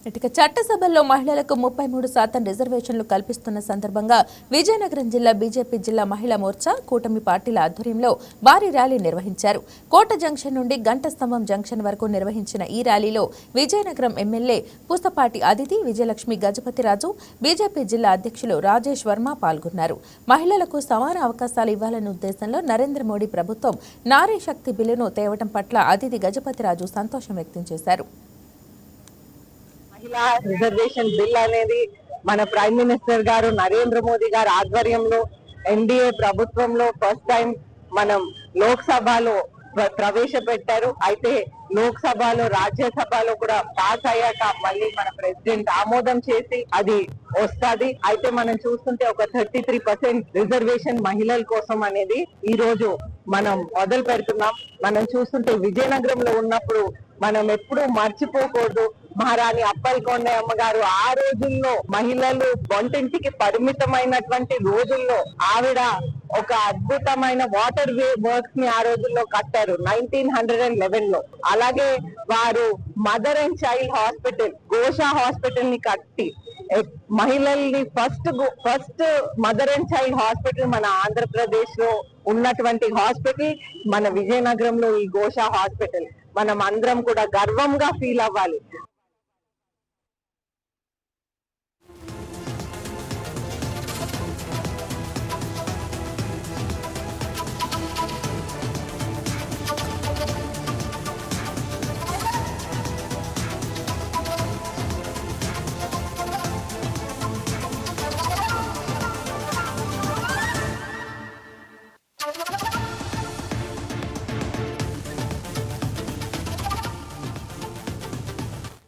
ఇటుక చట్టసభల్లో మహిళలకు 33% రిజర్వేషన్లు కల్పిస్తున్న సందర్భంగా విజయనగరం జిల్లా బీజేపీ జిల్లా మహిళా మోర్చా కూటమి పార్టీల ఆధ్వర్యంలో భారీ ర్యాలీ నిర్వహించారు. కోట జంక్షన్ నుండి గంటస్తంభం జంక్షన్ వరకు నిర్వహించిన ఈ ర్యాలీలో విజయనగరం ఎమ్మెల్యే పూసపాటి అదితి, విజయలక్ష్మి గజపతిరాజు, బీజేపీ జిల్లా అధ్యక్షులు రాజేష్ వర్మ పాల్గొన్నారు. మహిళలకు సమాన అవకాశాలు ఇవ్వాలనే ఉద్దేశంలో నరేంద్ర మోడీ ప్రభుత్వం నారీ శక్తి బిల్లును తేవడం పట్ల అదితి, గజపతిరాజు సంతోషం వ్యక్తం చేశారు. మహిళా రిజర్వేషన్ బిల్ అనేది మన ప్రైమ్ మినిస్టర్ గారు నరేంద్ర మోదీ గారి ఆధ్వర్యంలో ఎన్డీఏ ప్రభుత్వంలో ఫస్ట్ టైం మనం లోక్సభలో ప్రవేశపెట్టారు. అయితే లోక్సభలో రాజ్యసభలో కూడా పాస్ అయ్యాక మళ్ళీ మన ప్రెసిడెంట్ ఆమోదం చేసి అది వస్తుంది. అయితే మనం చూస్తుంటే ఒక 33% రిజర్వేషన్ మహిళల కోసం అనేది ఈ రోజు మనం మొదలు పెడుతున్నాం. మనం చూస్తుంటే విజయనగరంలో ఉన్నప్పుడు మనం ఎప్పుడూ మర్చిపోకూడదు, మహారాణి అప్పల్కొండయ్య గారు ఆ రోజుల్లో మహిళలు వంటింటికి పరిమితమైనటువంటి రోజుల్లో ఆవిడ ఒక అద్భుతమైన వాటర్ వే వర్క్స్ ని ఆ రోజుల్లో కట్టారు 1911 లో. అలాగే వారు mother and child hospital, Gosha hospital ని కట్టి మహిళల్ని first mother and child hospital మన ఆంధ్రప్రదేశ్ లో ఉన్నటువంటి హాస్పిటల్ మన విజయనగరంలో ఈ గోషా హాస్పిటల్. మనం అందరం కూడా గర్వంగా ఫీల్ అవ్వాలి.